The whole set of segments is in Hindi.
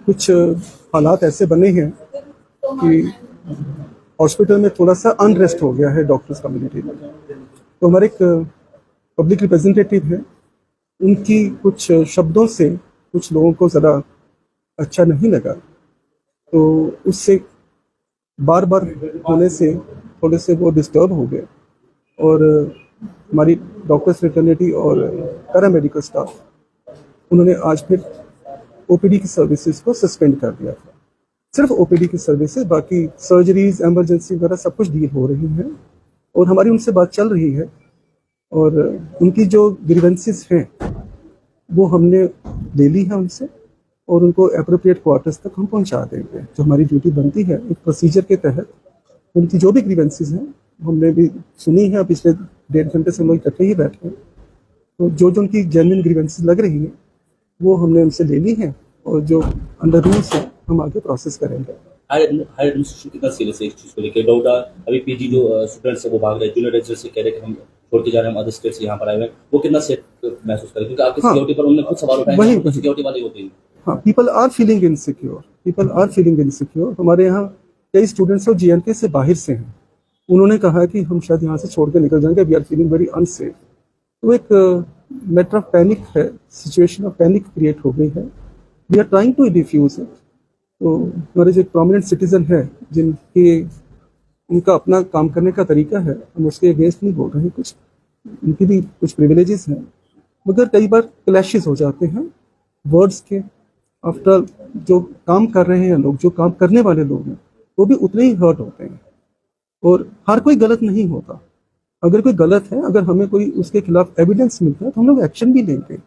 कुछ हालात ऐसे बने हैं कि हॉस्पिटल में थोड़ा सा अनरेस्ट हो गया है डॉक्टर्स कम्युनिटी में। तो हमारे एक पब्लिक रिप्रेजेंटेटिव है, उनकी कुछ शब्दों से कुछ लोगों को ज़रा अच्छा नहीं लगा, तो उससे बार बार होने से थोड़े से वो डिस्टर्ब हो गए और हमारी डॉक्टर्स फ्रेटर्निटी और पैरामेडिकल स्टाफ उन्होंने आज फिर ओपीडी की सर्विसेज को सस्पेंड कर दिया था। सिर्फ ओपीडी की सर्विसेज, बाकी सर्जरीज, एमरजेंसी वगैरह सब कुछ डील हो रही हैं और हमारी उनसे बात चल रही है और उनकी जो ग्रीवेंसेस हैं वो हमने ले ली है उनसे और उनको एप्रोप्रिएट क्वार्टर्स तक हम पहुंचा देंगे। जो हमारी ड्यूटी बनती है एक प्रोसीजर के तहत, उनकी जो भी ग्रीवेंसेस हैं हमने भी सुनी है। पिछले 1.5 घंटे से हम लोग इकट्ठे ही बैठे हैं, तो जो जो उनकी जेन्युइन ग्रीवेंसेस लग रही हैं वो हमने उनसे ले ली है और जो अंडर रूल्स है हम आगे प्रोसेस करेंगे। हायर एडमिनिस्ट्रेशन कितना सीरियस है इस चीज को लेकर? डाउट अभी पीजी जो स्टूडेंट्स है वो भाग रहे हैं, जूनियर लेक्चरर से कह रहे हैं कि हम छोड़ के जा रहे हैं, हम अदर स्टेट से यहाँ पर आए हुए हैं, वो कितना सेफ महसूस करें? क्योंकि आपकी सिक्योरिटी पर उन्होंने खुद सवाल उठाए, वही सिक्योरिटी वाले होते हैं। हाँ, पीपल आर फीलिंग इनसिक्योर। हमारे यहाँ कई स्टूडेंट्स और जीएनके से बाहर से हैं, उन्होंने कहा कि हम शायद यहाँ से छोड़ के निकल जाएंगे, we are feeling very unsafe. तो एक मैटर ऑफ पैनिक है, सिचुएशन ऑफ पैनिक क्रिएट हो गई है। We are trying to defuse it. तो हमारे जो प्रोमिनेंट सिटीजन है जिनके उनका अपना काम करने का तरीका है, हम उसके अगेंस्ट नहीं बोल रहे हैं, कुछ उनकी भी कुछ प्रिविलेजेस हैं, मगर कई बार क्लैशेस हो जाते हैं वर्ड्स के। आफ्टर जो काम कर रहे हैं लोग, जो काम करने वाले लोग हैं, वो भी उतने ही हर्ट होते हैं और हर कोई गलत नहीं होता। अगर कोई गलत है, अगर हमें कोई उसके खिलाफ एविडेंस मिलता है तो हम लोग एक्शन भी लेंगे।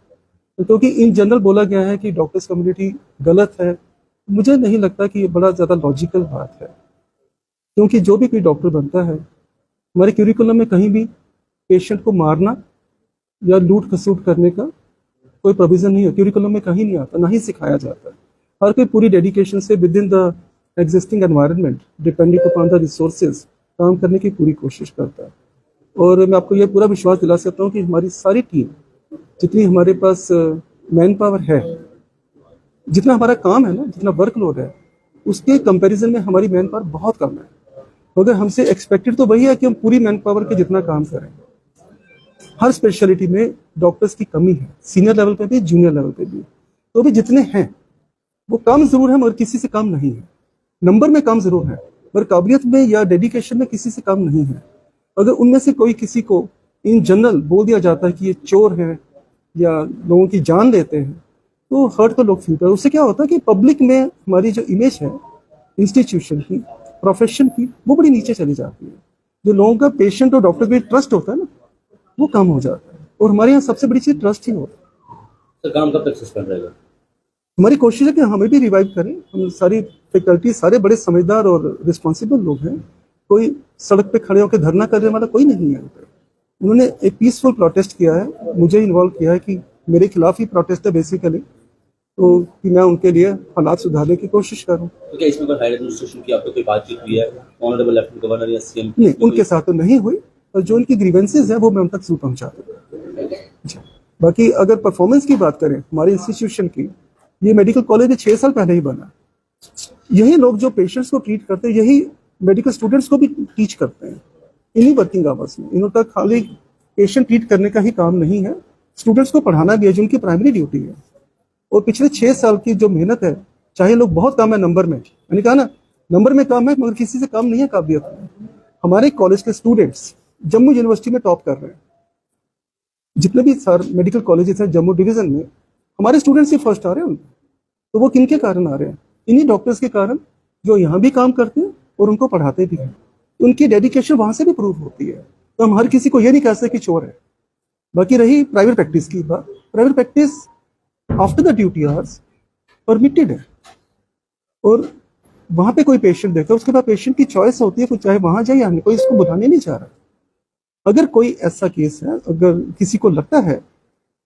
क्योंकि इन जनरल बोला गया है कि डॉक्टर्स कम्युनिटी गलत है, मुझे नहीं लगता कि ये बड़ा ज़्यादा लॉजिकल बात है। क्योंकि जो भी कोई डॉक्टर बनता है, हमारे क्यूरिकुलम में कहीं भी पेशेंट को मारना या लूट खसूट करने का कोई प्रोविजन नहीं है, क्यूरिकुलम में कहीं नहीं आता, ना ही सिखाया जाता है। हर कोई पूरी डेडिकेशन से with in the existing environment, depending upon the resources, काम करने की पूरी कोशिश करता है। और मैं आपको ये पूरा विश्वास दिला सकता हूँ कि हमारी सारी टीम, जितनी हमारे पास मैन पावर है, जितना हमारा काम है ना, जितना वर्कलोड है, उसके कंपैरिजन में हमारी मैन पावर बहुत कम है। मगर हमसे एक्सपेक्टेड तो वही है कि हम पूरी मैन पावर के जितना काम करें। हर स्पेशलिटी में डॉक्टर्स की कमी है, सीनियर लेवल पे भी, जूनियर लेवल पे भी। तो भी जितने हैं वो कम जरूर है, मगर किसी से कम नहीं है। नंबर में कम जरूर है, मगर काबिलियत में या डेडिकेशन में किसी से कम नहीं है। अगर उनमें से कोई किसी को इन जनरल बोल दिया जाता है कि ये चोर है या लोगों की जान लेते हैं, तो हर्ट तो लोग फील करते हैं। उससे क्या होता है कि पब्लिक में हमारी जो इमेज है इंस्टीट्यूशन की, प्रोफेशन की, वो बड़ी नीचे चली जाती है। जो लोगों का पेशेंट और डॉक्टर पे ट्रस्ट होता है ना, वो कम हो जाता है। और हमारे यहाँ सबसे बड़ी चीज ट्रस्ट ही होता है। सर, काम कब तक सस्पेंड रहेगा? हमारी कोशिश है कि हमें भी रिवाइव करें। हम सारी फैकल्टी, सारे बड़े समझदार और रिस्पॉन्सिबल लोग हैं। कोई सड़क पे खड़े होकर धरना करने वाला कोई नहीं है। उन्होंने एक पीसफुल प्रोटेस्ट किया है, मुझे इन्वॉल्व किया है कि मेरे खिलाफ ही प्रोटेस्ट है बेसिकली, तो कि मैं उनके लिए हालात सुधारने की कोशिश करूं। तो क्या इसमें हायर एडमिनिस्ट्रेशन की आपको कोई बातचीत हुई है, ऑनरेबल लेफ्टिनेंट गवर्नर या सीएम? नहीं, उनके साथ तो नहीं हुई, और जो उनकी ग्रीवेंसेज है वो मैं उन तक जरूर पहुंचा दूंगा। बाकी अगर परफॉर्मेंस की बात करें हमारे इंस्टीट्यूशन की, ये मेडिकल कॉलेज 6 साल पहले ही बना। यही लोग जो पेशेंट्स को ट्रीट करते हैं, यही मेडिकल स्टूडेंट्स को भी टीच करते हैं इन्हीं वर्किंग आवर्स में। इन्हों तक खाली पेशेंट ट्रीट करने का ही काम नहीं है, स्टूडेंट्स को पढ़ाना भी है, जो उनकी प्राइमरी ड्यूटी है। और पिछले 6 साल की जो मेहनत है, चाहे लोग बहुत कम है नंबर में, मैंने कहा ना नंबर में कम है, मगर किसी से कम नहीं है काबिलियत में। हमारे कॉलेज के स्टूडेंट्स जम्मू यूनिवर्सिटी में टॉप कर रहे हैं। जितने भी सर मेडिकल कॉलेजेस हैं जम्मू डिवीजन में, हमारे स्टूडेंट्स ही फर्स्ट आ रहे हैं। तो वो किनके कारण आ रहे हैं? इन्हीं डॉक्टर्स के कारण, जो यहाँ भी काम करते हैं और उनको पढ़ाते भी हैं। उनकी डेडिकेशन वहां से भी प्रूव होती है। तो हम हर किसी को ये नहीं कह सकते कि चोर है। बाकी रही प्राइवेट प्रैक्टिस की बात, private practice after the duty hours permitted है। और वहां पे कोई पेशेंट देखता है, उसके बाद पेशेंट की चॉइस होती है, चाहे वहां जाए या नहीं, कोई इसको बुलाने नहीं चाह रहा। अगर कोई ऐसा केस है, अगर किसी को लगता है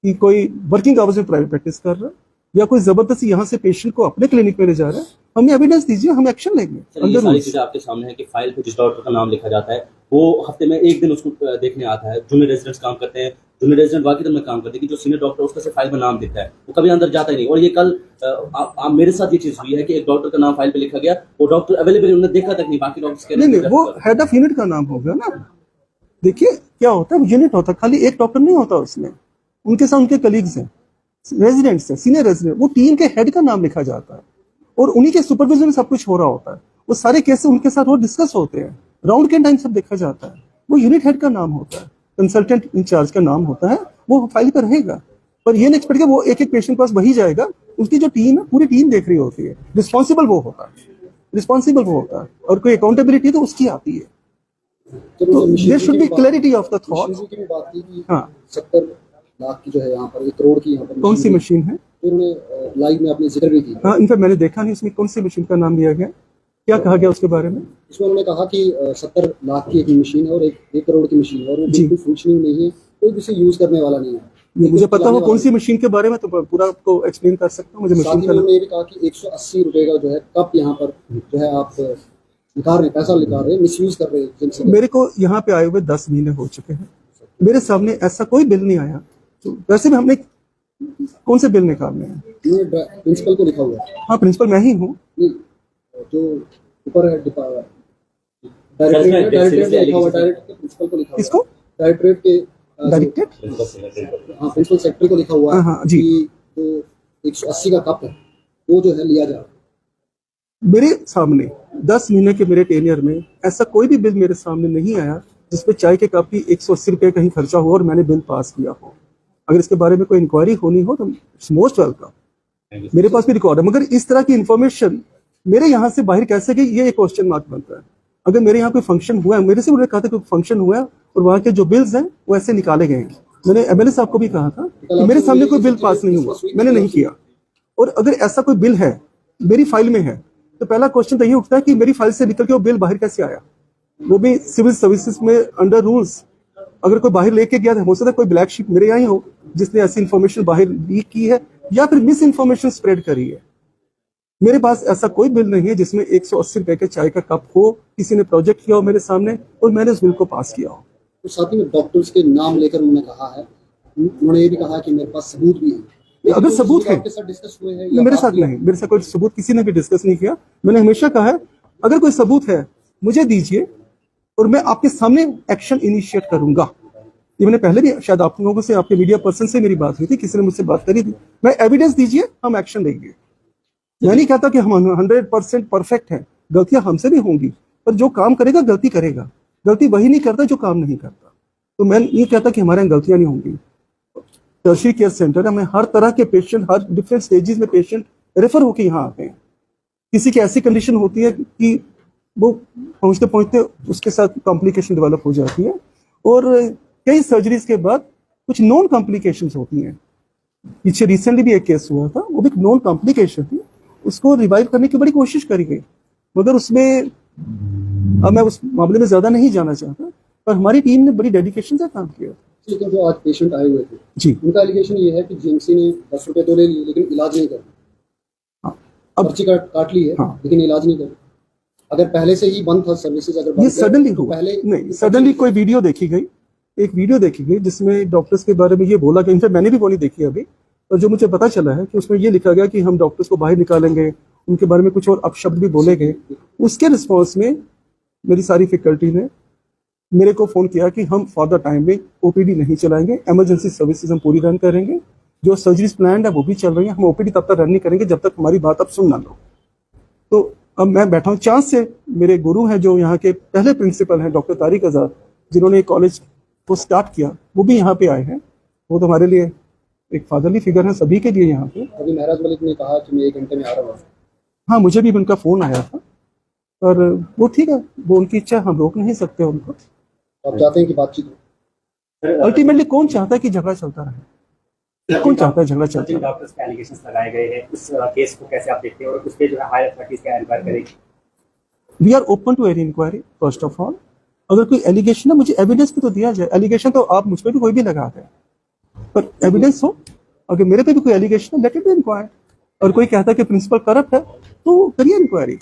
कि कोई वर्किंग आवर्स में प्राइवेट प्रैक्टिस कर रहा है या कोई जबरदस्ती यहाँ से पेशेंट को अपने क्लिनिक में ले जा रहा है, हमें एविडेंस दीजिए, हम एक्शन लेंगे। ये सारी चीजें आपके सामने है कि फाइल पे जिस डॉक्टर का नाम लिखा जाता है वो हफ्ते में एक दिन उसको देखने आता है। जूनियर रेजिडेंट्स काम करते हैं, जूनियर रेजिडेंट वाकई में काम करते हैं कि जो सीनियर डॉक्टर उसका सिर्फ फाइल में नाम देता है, वो कभी अंदर जाता ही नहीं। और ये कल मेरे साथ ये चीज हुई है कि एक डॉक्टर का नाम फाइल पे लिखा गया, वो डॉक्टर अवेलेबल उन्होंने देखा तक नहीं, बाकी डॉक्टर्स के नहीं, वो हेड ऑफ यूनिट का नाम हो गया ना। देखिए क्या होता है, यूनिट होता है, खाली एक डॉक्टर नहीं होता उसमें, उनके साथ उनके कलीग्स हैं, रेजिडेंट्स हैं, सीनियर रेजिडेंट, वो टीम के हेड का नाम लिखा जाता है और उन्हीं के सुपरविजन में सब कुछ हो रहा होता है। वो सारे केसेस उनके साथ वो डिस्कस होते हैं, राउंड के टाइम सब देखा जाता है। वो यूनिट हेड का नाम होता है, कंसल्टेंट इंचार्ज का नाम होता है, वो फाइल पर रहेगा। पर ये नहीं एक्सपेक्ट कि वो एक एक पेशेंट के पास वही जाएगा, उसकी जो टीम है पूरी टीम देख रही होती है, रिस्पॉन्सिबल वो होता है और कोई अकाउंटेबिलिटी तो उसकी आती है। तो there should be clarity of the thought. की भी बात की कि हाँ, 70 लाख की जो है यहाँ पर 1 करोड़ की यहाँ पर कौन सी मशीन है? उन्होंने लाइव में अपने जिक्र भी की। हाँ, इनफैक्ट मैंने देखा नहीं उसमें कौन सी मशीन का नाम लिया गया, क्या कहा गया उसके बारे में? इसमें उन्होंने कहा कि 70 लाख की एक मशीन है और 1 करोड़ की मशीन है और वो जी। बिल्कुल फंक्शनिंग नहीं है, कोई भी इसे यूज करने वाला नहीं है। ये मुझे पता हो कौन सी मशीन के बारे में, तो पूरा आपको एक्सप्लेन कर सकता हूँ मुझे साथ मशीन ही का में नाम। उन्होंने ये भी कहा कि 180 रुपए का जो है कप यहाँ पर जो है आप निकाल रहे हैं, पैसा निकाल रहे हैं, मिस यूज कर रहे हैं जिनसे। मेरे को यहाँ पे आए हुए 10 महीने हो चुके हैं, मेरे सामने ऐसा कोई बिल नहीं आया। तो वैसे भी हमने कौन से बिल निकालने हैं? प्रिंसिपल को लिखा हुआ है। हाँ, प्रिंसिपल मैं ही हूँ। नहीं, जो ऊपर है डायरेक्टरेट लिखा हुआ, डायरेक्टर प्रिंसिपल को लिखा हुआ है। किसको? डायरेक्टरेट के डायरेक्टेड? हाँ, प्रिंसिपल सेक्रेटरी को लिखा हुआ है हाँ, जी। कि जो 180 का कप है वो जो है लिया जाए। मेरे सामने 10 महीने के मेरे टेनियर में ऐसा कोई भी बिल मेरे सामने नहीं आया जिसपे चाय के कप की 180 रुपए कहीं खर्चा हो और मैंने बिल पास किया हो। अगर इसके बारे में कोई इंक्वायरी होनी हो तो मोस्ट वेलकम, मेरे पास भी रिकॉर्ड है। मगर इस तरह की इंफॉर्मेशन मेरे यहाँ से बाहर कैसे गई, ये एक क्वेश्चन मार्क बनता है। अगर मेरे यहाँ कोई फंक्शन हुआ है, मेरे से उन्होंने कहा था कोई फंक्शन हुआ है और वहाँ के जो बिल्स हैं वो ऐसे निकाले गए हैं। मैंने एमएलए साहब को भी कहा था कि मेरे सामने कोई बिल पास नहीं हुआ, मैंने नहीं किया। और अगर ऐसा कोई बिल है मेरी फाइल में है तो पहला क्वेश्चन तो ये उठता है कि मेरी फाइल से निकल के वो बिल बाहर कैसे आया, वो भी सिविल सर्विसेज में अंडर रूल्स। अगर कोई बाहर लेके गया तो हो सकता है कोई ब्लैक शीप मेरे यहाँ ही हो जिसने ऐसी इन्फॉर्मेशन बाहर लीक की है या फिर मिस इन्फॉर्मेशन स्प्रेड करी है। मेरे पास ऐसा कोई बिल नहीं है जिसमें 180 रुपए के चाय का कप हो, किसी ने प्रोजेक्ट किया हो मेरे सामने और मैंने उस बिल को पास किया हो। तो साथ ही में डॉक्टर्स के नाम लेकर उन्होंने कहा है, उन्होंने ये भी कहा कि मेरे पास सबूत भी है। अगर सबूत है, आपके साथ डिस्कस हुए हैं? मेरे साथ नहीं, मेरे साथ कोई सबूत किसी ने भी डिस्कस नहीं किया। मैंने हमेशा कहा है अगर कोई सबूत है मुझे दीजिए और मैं आपके सामने एक्शन इनिशिएट करूंगा। ये मैंने पहले भी शायद आप लोगों से, आपके मीडिया पर्सन से मेरी बात हुई थी, किसी ने मुझसे बात करी थी। मैं एविडेंस दीजिए, हम एक्शन लेंगे। मैं नहीं कहता कि हम 100% परफेक्ट हैं, गलतियां हमसे भी होंगी, पर जो काम करेगा गलती करेगा। गलती वही नहीं करता जो काम नहीं करता। तो मैं ये कहता कि हमारे यहाँ गलतियां नहीं होंगी। टर्शियरी केयर सेंटर है, हमें हर तरह के पेशेंट, हर डिफरेंट स्टेजेस में पेशेंट रेफर होकर यहाँ आते हैं। किसी की ऐसी कंडीशन होती है कि वो पहुँचते पहुँचते उसके साथ कॉम्प्लिकेशन डेवलप हो जाती है और कई सर्जरीज के बाद कुछ नॉन कॉम्प्लिकेशंस होती हैं। पीछे रिसेंटली भी एक केस हुआ था, वो भी नॉन कॉम्प्लिकेशन थी, उसको रिवाइव करने की बड़ी कोशिश करी गई, मगर उसमें अब मैं उस मामले में ज्यादा नहीं जाना चाहता, पर हमारी टीम ने बड़ी डेडिकेशन से काम किया। ठीक है, जो आज पेशेंट आए हुए थे जी, उनका एलिगेशन ये है कि जीएमसी ने 10 रुपए तो ले लिए लेकिन इलाज नहीं कर, हाँ, अब पर्ची काट ली है, हाँ, लेकिन इलाज नहीं कर। अगर पहले से ही बंद था सर्विसेज, अगर ये बंद सडनली तो हुआ पहले नहीं, सडनली कोई वीडियो देखी गई, एक वीडियो देखी गई जिसमें डॉक्टर्स के बारे में ये बोला गया, इनफैक्ट मैंने भी वो नहीं देखी अभी, और जो मुझे पता चला है कि उसमें ये लिखा गया कि हम डॉक्टर्स को बाहर निकालेंगे, उनके बारे में कुछ और अपशब्द भी बोले गए। उसके रिस्पॉन्स में मेरी सारी फैकल्टी ने मेरे को फोन किया कि हम फॉर द टाइम में ओपीडी नहीं चलाएंगे, इमरजेंसी सर्विसेज हम पूरी रन करेंगे, जो सर्जरीज प्लान है वो भी चल रही है, हम ओपीडी तब तक रन नहीं करेंगे जब तक हमारी बात आप सुन ना लो। तो अब मैं बैठा हूँ, चांस से मेरे गुरु हैं जो यहाँ के पहले प्रिंसिपल हैं डॉक्टर तारिक आजाद, जिन्होंने कॉलेज को स्टार्ट किया, वो भी यहाँ पे आए हैं। वो तो हमारे लिए एक फादरली फिगर है सभी के लिए यहाँ पे। अभी महराज मलिक ने कहा कि मैं 1 घंटे में आ रहा हूँ। हाँ, मुझे भी उनका फोन आया था, पर वो ठीक है, वो उनकी इच्छा, हम रोक नहीं सकते उनको। आप चाहते हैं कि बातचीत हो? अल्टीमेटली कौन चाहता है कि झगड़ा चलता रहे? कौन चाहता है झगड़ा चलता जिन रहे? डॉक्टर्स पे एलिगेशंस लगाए गए हैं उस केस को कैसे आप देखते हैं और उस पे जो है हायर अथॉरिटीज क्या इंक्वायर करेगी? We are open to any inquiry. First of all, अगर कोई एलिगेशन है मुझे एविडेंस भी तो दिया जाए। एलिगेशन तो आप मुझ पर भी कोई भी लगा दे, पर एविडेंस हो। अगर मेरे पे भी कोई एलिगेशन है, लेट इट बी इंक्वायर्ड। और कोई कहता है कि प्रिंसिपल करप्ट है तो करिए इंक्वायरी।